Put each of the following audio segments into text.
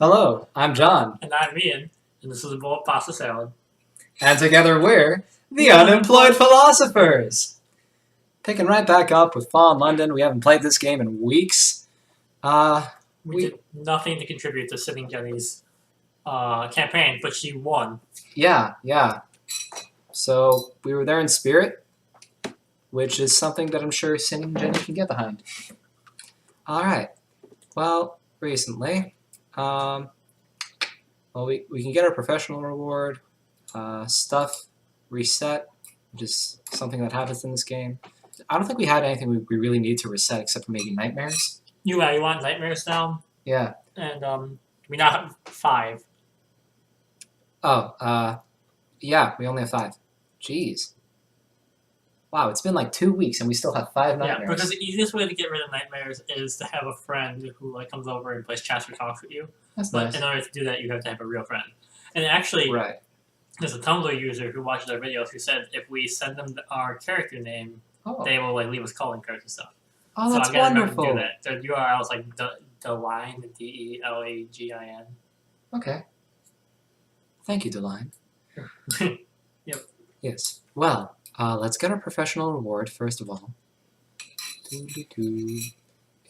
Hello, I'm John, And I'm Ian, and this is a bowl of pasta salad. and together we're the Unemployed Philosophers! Picking right back up with Fall in London. We haven't played this game in weeks. We did nothing to contribute to Sitting Jenny's campaign, but she won. Yeah. So we were there in spirit, which is something that I'm sure Sitting Jenny can get behind. Alright, well, recently, we can get our professional reward, stuff reset, which is something that happens in this game. I don't think we had anything we really need to reset except for maybe nightmares. You want nightmares down? Yeah. And we now have 5. Oh, yeah, we only have 5. Jeez. Wow, it's been like 2 weeks and we still have 5 nightmares. Yeah, because the easiest way to get rid of nightmares is to have a friend who comes over and plays chats or talks with you. That's but nice. In order to do that, you have to have a real friend. And actually, right. There's a Tumblr user who watches our videos who said if we send them our character name, they will leave us calling cards and stuff. Oh, that's wonderful. To do that. The URL is like Deline, DELAGIN. Okay. Thank you, Deline. Yep. Yes. Well, let's get our professional reward first of all.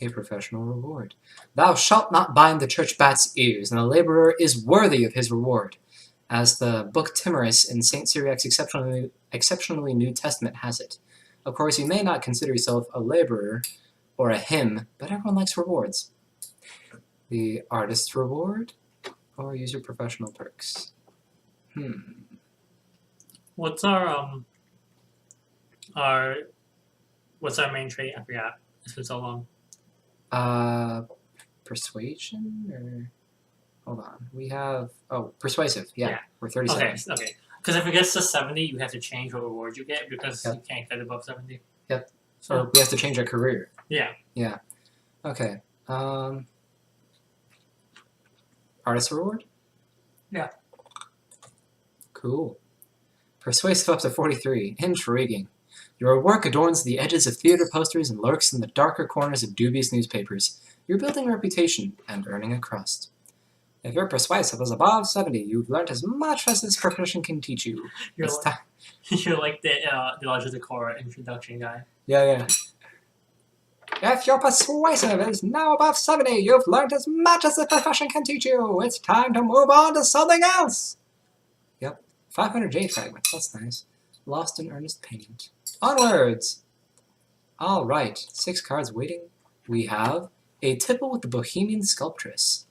A professional reward. Thou shalt not bind the church bat's ears, and the laborer is worthy of his reward. As the book Timorous in St. Syriac's exceptionally New Testament has it. Of course, you may not consider yourself a laborer or a hymn, but everyone likes rewards. The artist's reward, or use your professional perks. What's what's our main trait? I forgot. It's been so long. Persuasion or hold on. We have persuasive. Yeah. We're 37. Okay. Because if it gets to 70, you have to change what reward you get because you can't get above 70. Yep. So we have to change our career. Yeah. Yeah. Okay. Artist reward? Yeah. Cool. Persuasive up to 43. Intriguing. Your work adorns the edges of theater posters and lurks in the darker corners of dubious newspapers. You're building a reputation and earning a crust. If your persuasive is above 70, you've learned as much as this profession can teach you. You're like the Lodge of the Korra introduction guy. Yeah. If your persuasive is now above 70, you've learned as much as the profession can teach you. It's time to move on to something else. Yep. 500 J fragments. That's nice. Lost in earnest payment. Onwards! Alright. 6 cards waiting. We have a Tipple with the Bohemian Sculptress.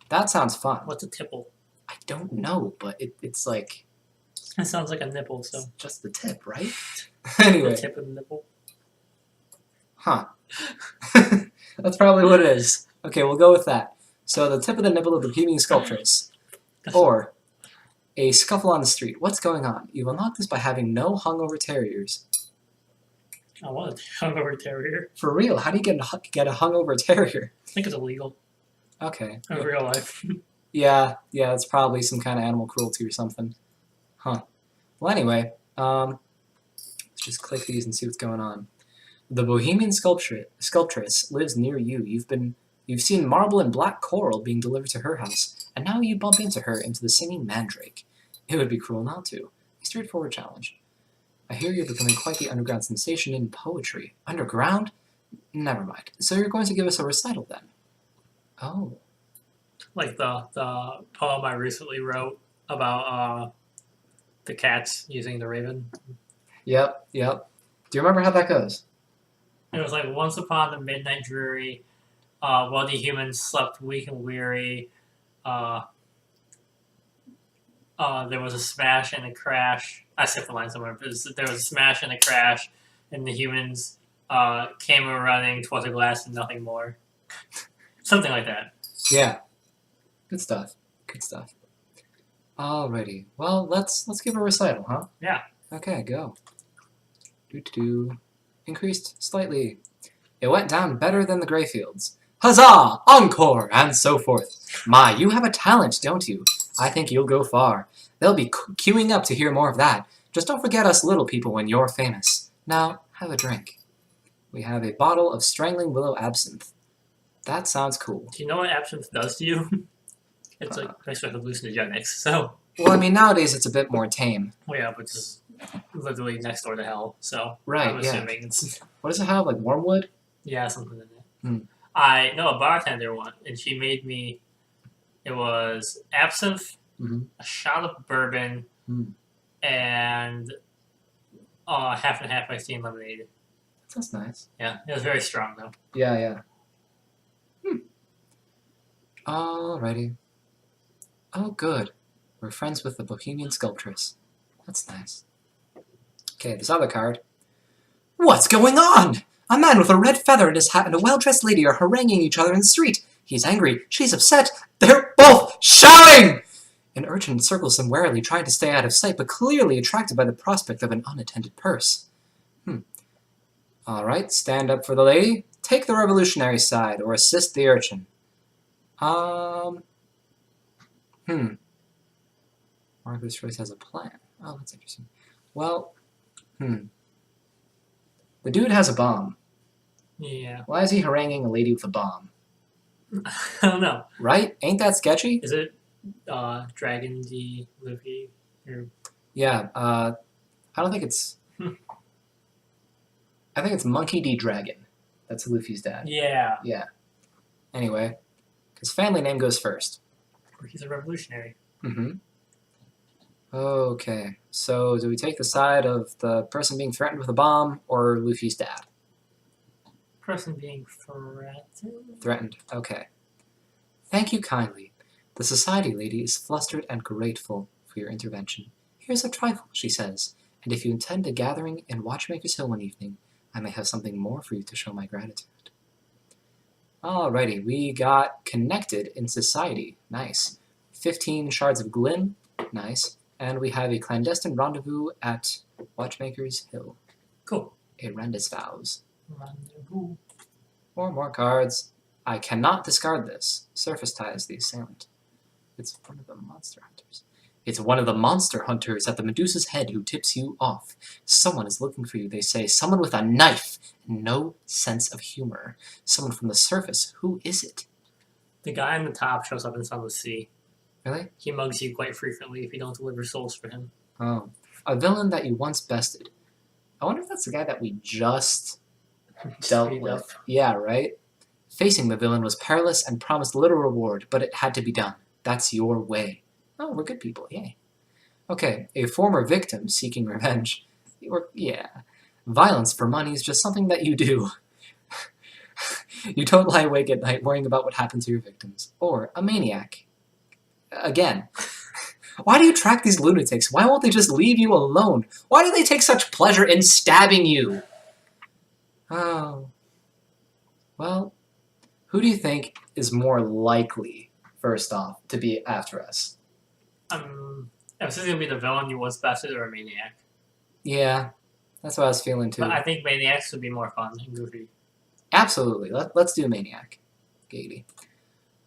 That sounds fun. What's a tipple? I don't know, but it's like... It sounds like a nipple, so... Just the tip, right? Anyway. The tip of the nipple? Huh. That's probably what it is. Okay, we'll go with that. So the tip of the nipple of the Bohemian Sculptress. Or a scuffle on the street. What's going on? You unlock this by having no hungover terriers. I want a hungover terrier. For real? How do you get a hungover terrier? I think it's illegal. Okay. In real life. Yeah, it's probably some kind of animal cruelty or something. Huh. Well, anyway, let's just click these and see what's going on. The Bohemian Sculptress lives near you. You've seen marble and black coral being delivered to her house, and now you bump into her into the singing mandrake. It would be cruel not to. A straightforward challenge. I hear you're becoming quite the underground sensation in poetry. Underground? Never mind. So you're going to give us a recital then? Oh. Like the poem I recently wrote about the cats using the raven. Yep. Do you remember how that goes? It was like, once upon the midnight dreary, while the humans slept weak and weary, there was a smash and a crash. I skipped the line somewhere, but there was a smash and a crash, and the humans came running towards the glass and nothing more. Something like that. Yeah. Good stuff. Alrighty. Well, let's give a recital, huh? Yeah. Okay, go. Increased slightly. It went down better than the Greyfields. Huzzah! Encore! And so forth. My, you have a talent, don't you? I think you'll go far. They'll be queuing up to hear more of that. Just don't forget us little people when you're famous. Now, have a drink. We have a bottle of Strangling Willow Absinthe. That sounds cool. Do you know what absinthe does to you? It's like mixed with hallucinogenics. So, Well, I mean, nowadays it's a bit more tame. well, yeah, which is literally next door to hell. So, Right, I'm yeah. assuming it's What does it have? Like wormwood? yeah something in it. Hmm. I know a bartender once, and she made me. It was absinthe, Mhm. a shot of bourbon, Hmm. and half and half iced tea and lemonade. That's nice. Yeah, it was very strong though. Yeah, yeah. Alrighty. Oh, good. We're friends with the Bohemian Sculptress. That's nice. Okay, this other card. What's going on? A man with a red feather in his hat and a well-dressed lady are haranguing each other in the street. He's angry. She's upset. They're both shouting! An urchin circles them warily, trying to stay out of sight, but clearly attracted by the prospect of an unattended purse. Alright, stand up for the lady. Take the revolutionary side, or assist the urchin. Marcus Royce has a plan. Oh, that's interesting. Well, the dude has a bomb. Yeah, Why is he haranguing a lady with a bomb? I don't know. Right? Ain't that sketchy? Is it Dragon D Luffy? Or... Yeah, I don't think it's... I think it's Monkey D. Dragon. That's Luffy's dad. Yeah, Yeah. Anyway, his family name goes first. he's a revolutionary. Okay, so do we take the side of the person being threatened with a bomb, or Luffy's dad? Person being threatened. Threatened, okay. Thank you kindly. The society lady is flustered and grateful for your intervention. Here's a trifle, she says, and if you intend a gathering in Watchmaker's Hill one evening, I may have something more for you to show my gratitude. Alrighty, we got connected in society. Nice. 15 shards of Glyn. Nice. And we have a clandestine rendezvous at Watchmaker's Hill. Cool. A rendezvous. Rendezvous. 4 more cards. I cannot discard this. Surface ties the assailant. It's one of the monster hunters. It's one of the monster hunters at the Medusa's head who tips you off. Someone is looking for you, they say. Someone with a knife. No sense of humor. Someone from the surface. Who is it? The guy on the top shows up in Sunless Sea. Really? He mugs you quite frequently if you don't deliver souls for him. Oh. A villain that you once bested. I wonder if that's the guy that we just dealt with. Up. Yeah, right? Facing the villain was perilous and promised little reward, but it had to be done. That's your way. Oh, we're good people, yay. Okay, a former victim seeking revenge. Yeah. Violence for money is just something that you do. You don't lie awake at night worrying about what happened to your victims. Or a maniac. Again. Why do you track these lunatics? Why won't they just leave you alone? Why do they take such pleasure in stabbing you? Oh. Well, who do you think is more likely, first off, to be after us? If this is going to be the villain you once bested or a maniac. Yeah, that's what I was feeling too. But I think maniacs would be more fun than goofy. Absolutely. Let's do maniac. Gaiety.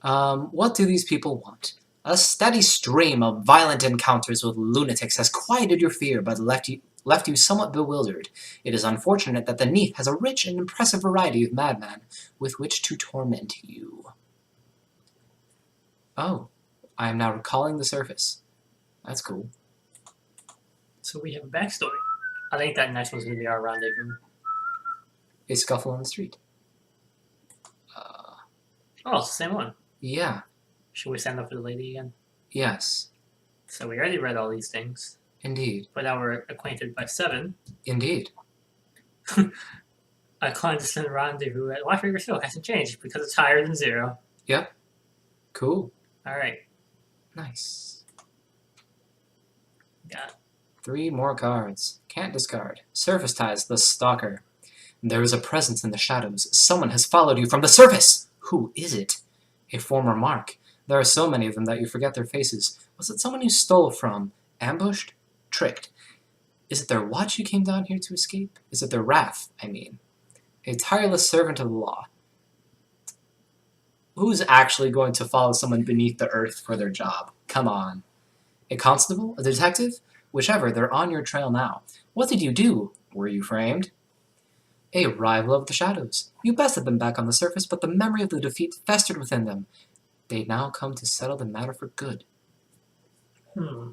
What do these people want? A steady stream of violent encounters with lunatics has quieted your fear, but left you somewhat bewildered. It is unfortunate that the Neath has a rich and impressive variety of madmen with which to torment you. Oh, I am now recalling the surface. That's cool. So we have a backstory. I think that next one's going to be our rendezvous. A scuffle on the street. Oh, it's the same one. Yeah. Should we stand up for the lady again? Yes. So we already read all these things. Indeed. But now we're acquainted by 7. Indeed. A clandestine rendezvous at Watchmaker's Hill hasn't changed because it's higher than 0. Yep. Cool. Alright. Nice. Got 3 more cards. Can't discard. Surface ties the stalker. There is a presence in the shadows. Someone has followed you from the surface. Who is it? A former mark. There are so many of them that you forget their faces. Was it someone you stole from? Ambushed? Tricked? Is it their watch you came down here to escape? Is it their wrath, I mean? A tireless servant of the law. Who's actually going to follow someone beneath the earth for their job? Come on. A constable? A detective? Whichever, they're on your trail now. What did you do? Were you framed? A rival of the shadows. You bested them back on the surface, but the memory of the defeat festered within them. They now come to settle the matter for good. Hmm.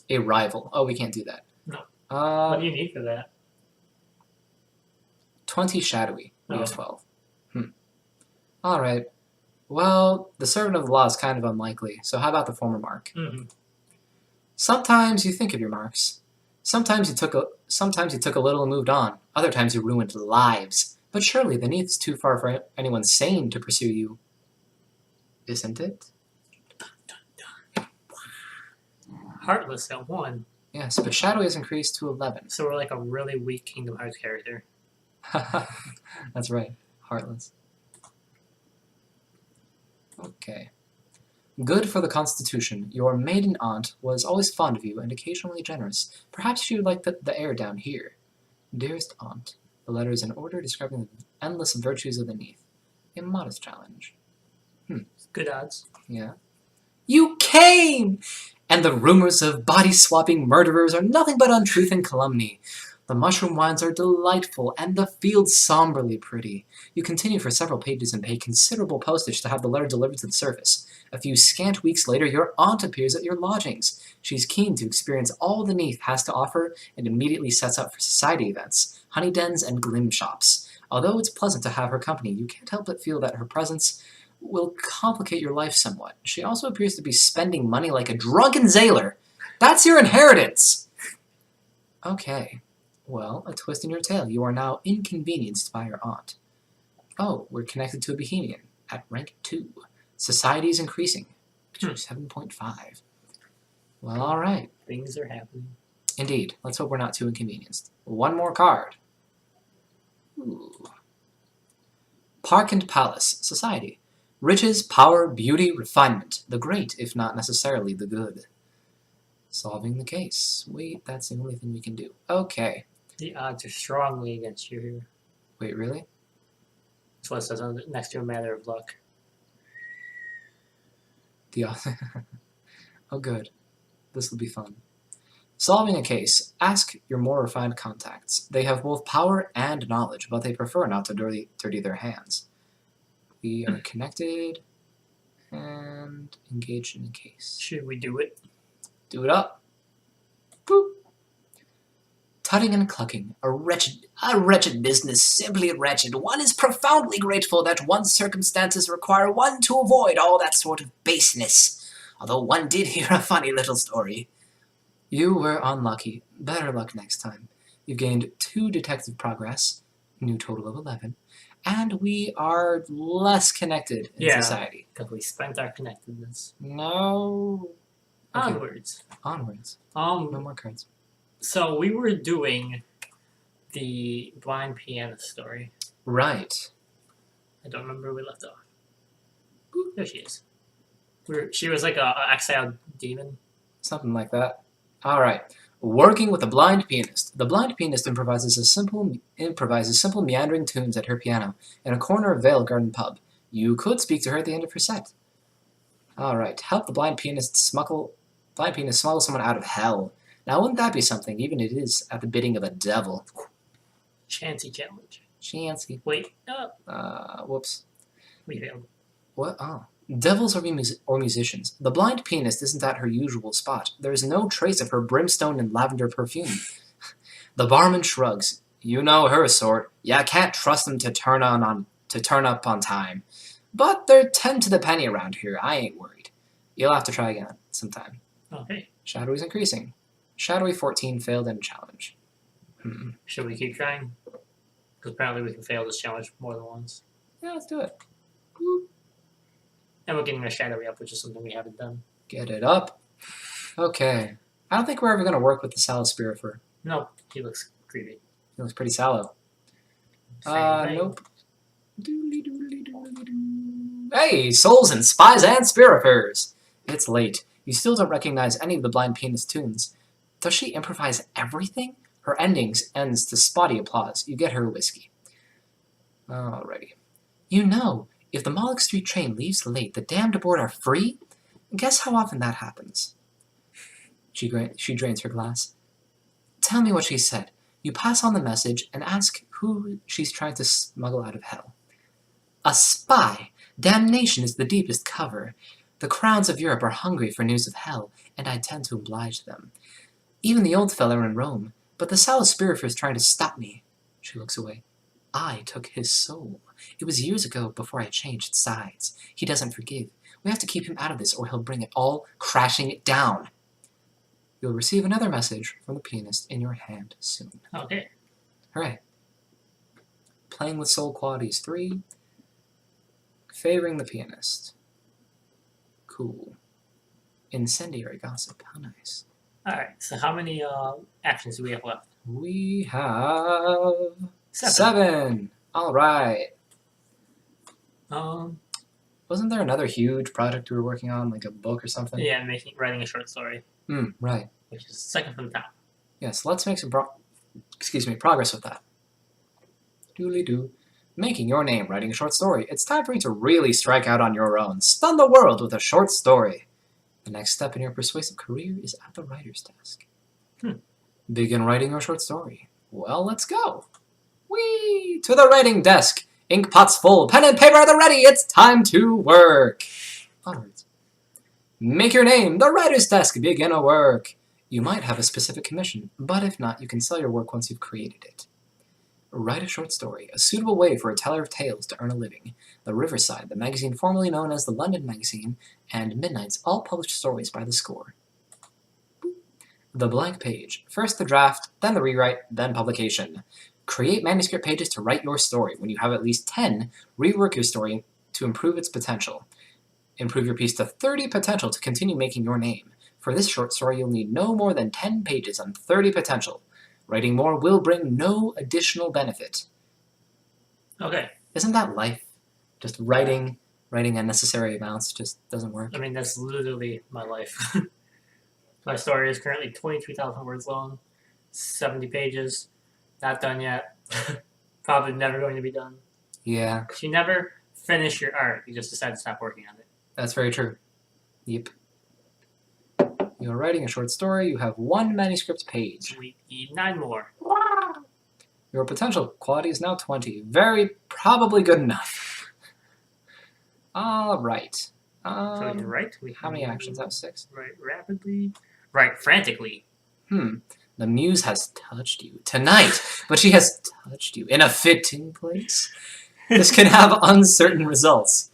A rival. Oh, we can't do that. No. What do you need for that? 20 shadowy. We got Oh. 12. Alright. Well, the servant of the law is kind of unlikely, so how about the former mark? Mm-hmm. Sometimes you think of your marks. Sometimes you took a little and moved on. Other times you ruined lives. But surely the neath is too far for anyone sane to pursue you. Isn't it? Heartless at 1. Yes, but shadowy has increased to 11. So we're like a really weak Kingdom Hearts character. That's right. Heartless. Okay. Good for the constitution. Your maiden aunt was always fond of you and occasionally generous. Perhaps she would like the air down here. Dearest aunt. The letter is in order describing the endless virtues of the neath. A modest challenge. Good odds. Yeah. You came! And the rumors of body-swapping murderers are nothing but untruth and calumny. The mushroom wines are delightful, and the fields somberly pretty. You continue for several pages and pay considerable postage to have the letter delivered to the surface. A few scant weeks later, your aunt appears at your lodgings. She's keen to experience all the neath has to offer and immediately sets out for society events, honey dens, and glim shops. Although it's pleasant to have her company, you can't help but feel that her presence will complicate your life somewhat. She also appears to be spending money like a drunken sailor. That's your inheritance! Okay. Well, a twist in your tale. You are now inconvenienced by your aunt. Oh, we're connected to a Bohemian at rank 2. Society is increasing to 7.5. Well, alright. Things are happening. Indeed. Let's hope we're not too inconvenienced. One more card. Ooh. Park and Palace. Society. Riches, power, beauty, refinement. The great, if not necessarily the good. Solving the case. Wait, that's the only thing we can do. Okay. The odds are strongly against you here. Wait, really? That's what it says next to a matter of luck. The Oh, good. This will be fun. Solving a case. Ask your more refined contacts. They have both power and knowledge, but they prefer not to dirty their hands. We are connected and engaged in a case. Should we do it? Do it up. Boop. Tutting and clucking. A wretched business, simply wretched. One is profoundly grateful that one's circumstances require one to avoid all that sort of baseness. Although one did hear a funny little story. You were unlucky. Better luck next time. You've gained 2 detective progress, new total of 11, and we are less connected in society. Because we spent our connectedness. No. Okay. Onwards. Onwards. No more cards. So we were doing the blind piano story. Right. I don't remember where we left off. Ooh, there she is. She was like a exiled demon. Something like that. Alright. Working with a blind pianist. The blind pianist improvises simple meandering tunes at her piano in a corner of Vale Garden pub. You could speak to her at the end of her set. Alright. Help the blind pianist smuggle someone out of hell. Now wouldn't that be something, even if it is at the bidding of a devil? Chancy challenge. Chancy. Wait. Whoops. We failed. What? Oh. Devils or musicians. The blind pianist isn't at her usual spot. There is no trace of her brimstone and lavender perfume. The barman shrugs. You know her sort. Ya can't trust them to turn up on time. But they're 10 to the penny around here. I ain't worried. You'll have to try again sometime. Okay. Shadowy's increasing. Shadowy 14 failed in a challenge. Should we keep trying? Because apparently we can fail this challenge more than once. Yeah, let's do it. Boop. And we're getting our shadowy up, which is something we haven't done. Get it up. Okay. I don't think we're ever going to work with the sallow spirifer. Nope. He looks creepy. He looks pretty sallow. Same thing. Nope. Hey, souls and spies and spirifers! It's late. You still don't recognize any of the blind pianist's tunes. Does she improvise everything? Her ends to spotty applause. You get her whiskey. Alrighty. You know, if the Moloch Street train leaves late, the damned aboard are free? Guess how often that happens. She drains her glass. Tell me what she said. You pass on the message and ask who she's trying to smuggle out of hell. A spy! Damnation is the deepest cover. The crowns of Europe are hungry for news of hell, and I tend to oblige them. Even the old fellow in Rome, but the Salispirifer is trying to stop me. She looks away. I took his soul. It was years ago before I changed sides. He doesn't forgive. We have to keep him out of this or he'll bring it all crashing down. You'll receive another message from the pianist in your hand soon. Okay. Hooray. Playing with soul qualities 3. Favoring the pianist. Cool. Incendiary gossip. How nice. Alright, so how many actions do we have left? We have 7. 7. All right. Um, Wasn't there another huge project we were working on, like a book or something? yeah, writing a short story, Right. which is second from the top. Yes, let's make some progress with that. Doodly-doo. Making your name, writing a short story. It's time for you to really strike out on your own. Stun the world with a short story. The next step in your persuasive career is at the writer's desk. Begin writing your short story. Well, let's go. Whee! To the writing desk. Ink pots full, pen and paper at the ready. It's time to work. Onwards. Make your name, the writer's desk. Begin a work. You might have a specific commission, but if not, you can sell your work once you've created it. Write a short story, a suitable way for a teller of tales to earn a living. The Riverside, the magazine formerly known as the London Magazine, and Midnight's all published stories by the score. The blank page. First the draft, then the rewrite, then publication. Create manuscript pages to write your story. When you have at least 10, rework your story to improve its potential. Improve your piece to 30 potential to continue making your name. For this short story, you'll need no more than 10 pages on 30 potential. Writing more will bring no additional benefit. Okay. Isn't that life? Just writing unnecessary amounts just doesn't work. I mean, that's literally my life. My story is currently 23,000 words long, 70 pages, not done yet. Probably never going to be done. Yeah, You never finish your art, you just decide to stop working on it. that's very true. Yep. You're writing a short story, you have 1 manuscript page. We need 9 more. Your potential quality is now 20. Very probably good enough. Alright. So we can write. How many actions? That was 6. Write rapidly. Write frantically. The muse has touched you tonight, but she has touched you in a fitting place. This can have uncertain results.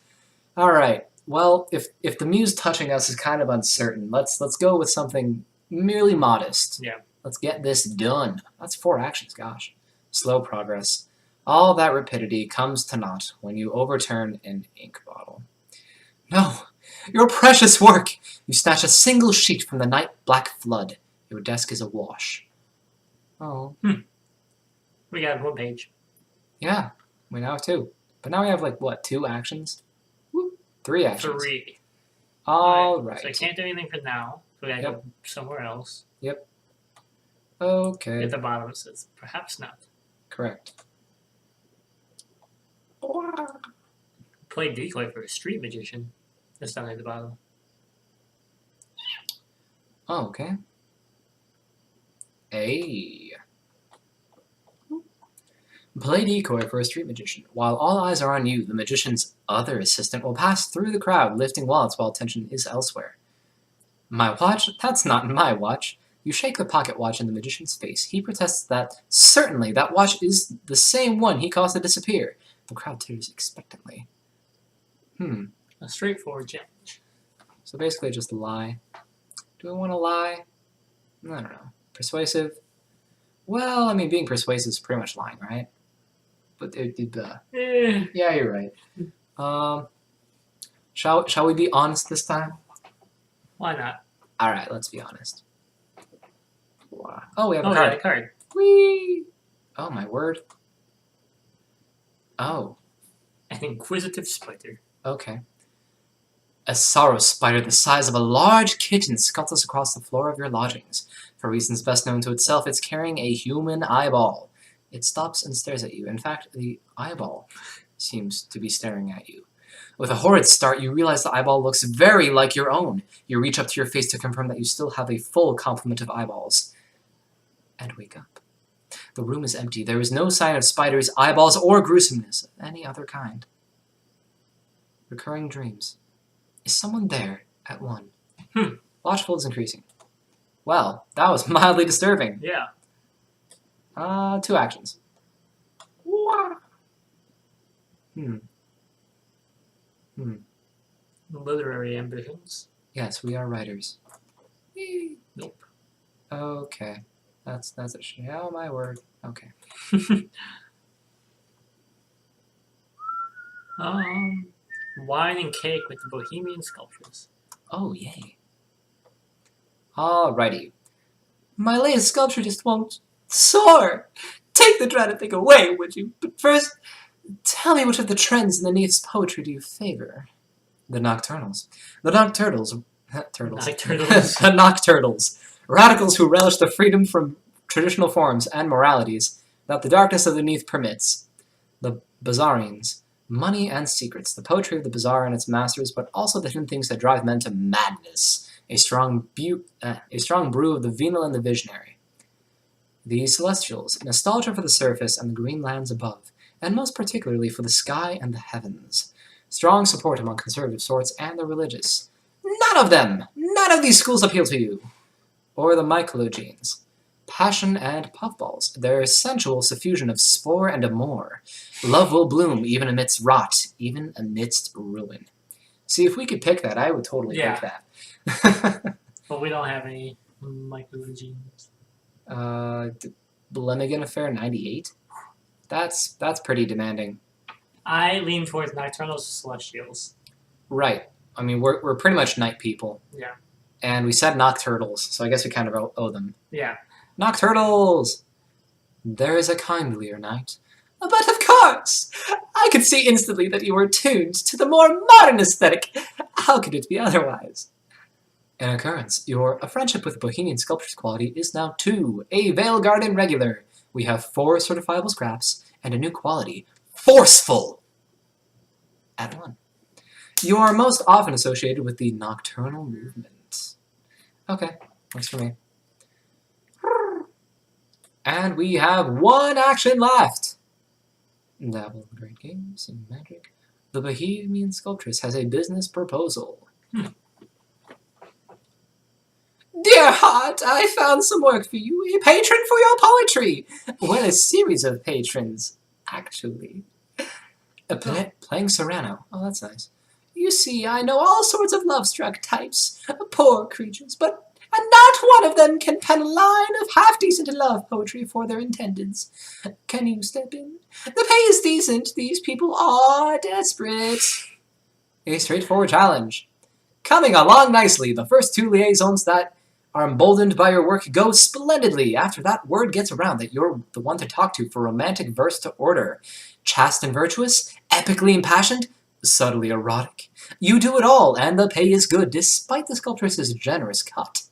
Alright. Well, if the muse touching us is kind of uncertain, let's go with something merely modest. Yeah. Let's get this done. That's 4 actions, gosh. Slow progress. All that rapidity comes to naught when you overturn an ink bottle. No! Your precious work! You snatch a single sheet from the night black flood. Your desk is awash. Oh. We got 1 page. Yeah, we now have 2. But now we have, like, what, 2 actions? 3 actions. 3. All right. So I can't do anything for now. So we gotta go somewhere else. Okay. At the bottom it says, perhaps not. Correct. Play decoy for a street magician. That's down at the bottom. Oh, okay. Play decoy for a street magician. While all eyes are on you, the magician's other assistant will pass through the crowd, lifting wallets while attention is elsewhere. My watch? That's not my watch. You shake the pocket watch in the magician's face. He protests that, certainly, that watch is the same one he caused to disappear. The crowd titters expectantly. A straightforward challenge. So basically just lie. Do I want to lie? I don't know. Persuasive? Well, I mean, being persuasive is pretty much lying, right? But yeah, you're right. Shall we be honest this time? Why not? All right, let's be honest. Oh, we have a Oh, card. yeah, a card. Whee! Oh my word. Oh, An inquisitive spider. okay. A sorrow spider the size of a large kitten scuttles across the floor of your lodgings. For reasons best known to itself, it's carrying a human eyeball. It stops and stares at you. In fact, the eyeball seems to be staring at you. With a horrid start, you realize the eyeball looks very like your own. You reach up to your face to confirm that you still have a full complement of eyeballs. And wake up. The room is empty. There is no sign of spiders, eyeballs, or gruesomeness of any other kind. Recurring dreams. Is someone there at 1? Watchful is increasing. Well, that was mildly disturbing. Yeah. 2 actions. Literary ambitions. Yes, we are writers. Nope. Okay. That's a shame. Oh, my word. Okay. Wine and cake with the Bohemian Sculptress. Oh, yay. Alrighty. My latest sculpture just won't soar. Take the dreaded thing away, would you? But first, tell me which of the trends in the neath's poetry do you favor? The nocturnals. The nocturtles. Turtles. Nocturtles. The nocturtles. Radicals who relish the freedom from traditional forms and moralities that the darkness of the neath permits. The bazaarines. Money and secrets. The poetry of the bazaar and its masters, but also the hidden things that drive men to madness. A strong brew of the venal and the visionary. The celestials. Nostalgia for the surface and the green lands above, and most particularly for the sky and the heavens. Strong support among conservative sorts and the religious. None of them! None of these schools appeal to you! Or the mycologenes. Passion and puffballs. Their sensual suffusion of spore and amour. Love will bloom even amidst rot, even amidst ruin. See, if we could pick that, I would totally pick that. But we don't have any mycologenes. Blemigan Affair 98? That's pretty demanding. I lean towards Nocturnals or Celestials. Right. I mean, we're pretty much night people. Yeah. And we said Nocturtles, so I guess we kind of owe them. Yeah. Nocturtles! There is a kindlier night. But of course! I could see instantly that you were tuned to the more modern aesthetic. How could it be otherwise? An occurrence. Your friendship with Bohemian Sculptress quality is now 2. A Vale Garden regular. We have 4 certifiable scraps and a new quality. Forceful! At 1. You are most often associated with the nocturnal movement. Okay, works for me. And we have 1 action left. Dabble in great games and magic. The Bohemian Sculptress has a business proposal. Dear heart, I found some work for you. A patron for your poetry. Well, a series of patrons, actually. Playing Serrano. Oh, that's nice. You see, I know all sorts of love-struck types. Poor creatures, but not one of them can pen a line of half-decent love poetry for their intendeds. Can you step in? The pay is decent. These people are desperate. A straightforward challenge. Coming along nicely, the first 2 liaisons that are emboldened by your work go splendidly. After that, word gets around that you're the one to talk to for romantic verse to order. Chaste and virtuous, epically impassioned, subtly erotic. You do it all, and the pay is good, despite the sculptress's generous cut.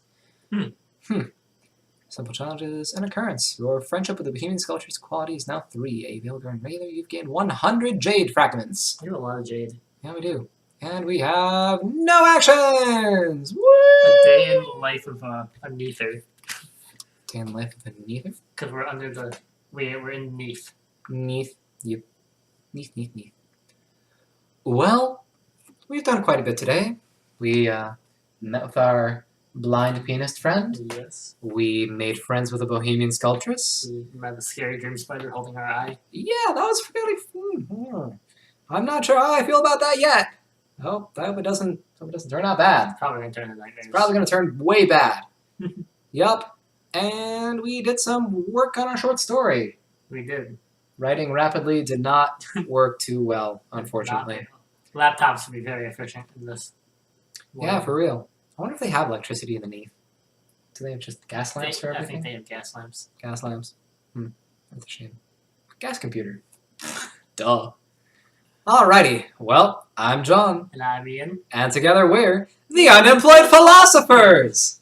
Simple challenges. An occurrence. Your friendship with the Bohemian Sculptress quality is now 3. A Veilgarden regular, you've gained 100 jade fragments. We have a lot of jade. Yeah, we do. And we have no actions! Woo! A day in the life of a neather. Day in the life of a neither? Because we're under the... We're in neath. Neath. Yep. Neath. Well, we've done quite a bit today. We met with our blind pianist friend. Yes. We made friends with a Bohemian Sculptress. We met a scary dream spider holding our eye. Yeah, that was really fun. I'm not sure how I feel about that yet. I hope it doesn't turn out bad. Probably going to turn into nightmares. It's probably going to turn way bad. Yup. And we did some work on our short story. We did. Writing rapidly did not work too well, unfortunately. Laptops would be very efficient in this. Yeah, for real. I wonder if they have electricity in the neath. Do they have just gas lamps for I everything? think they have gas lamps. Gas lamps. That's a shame. Gas computer. Duh. Alrighty. Well, I'm John. And I'm Ian. And together we're the Unemployed Philosophers!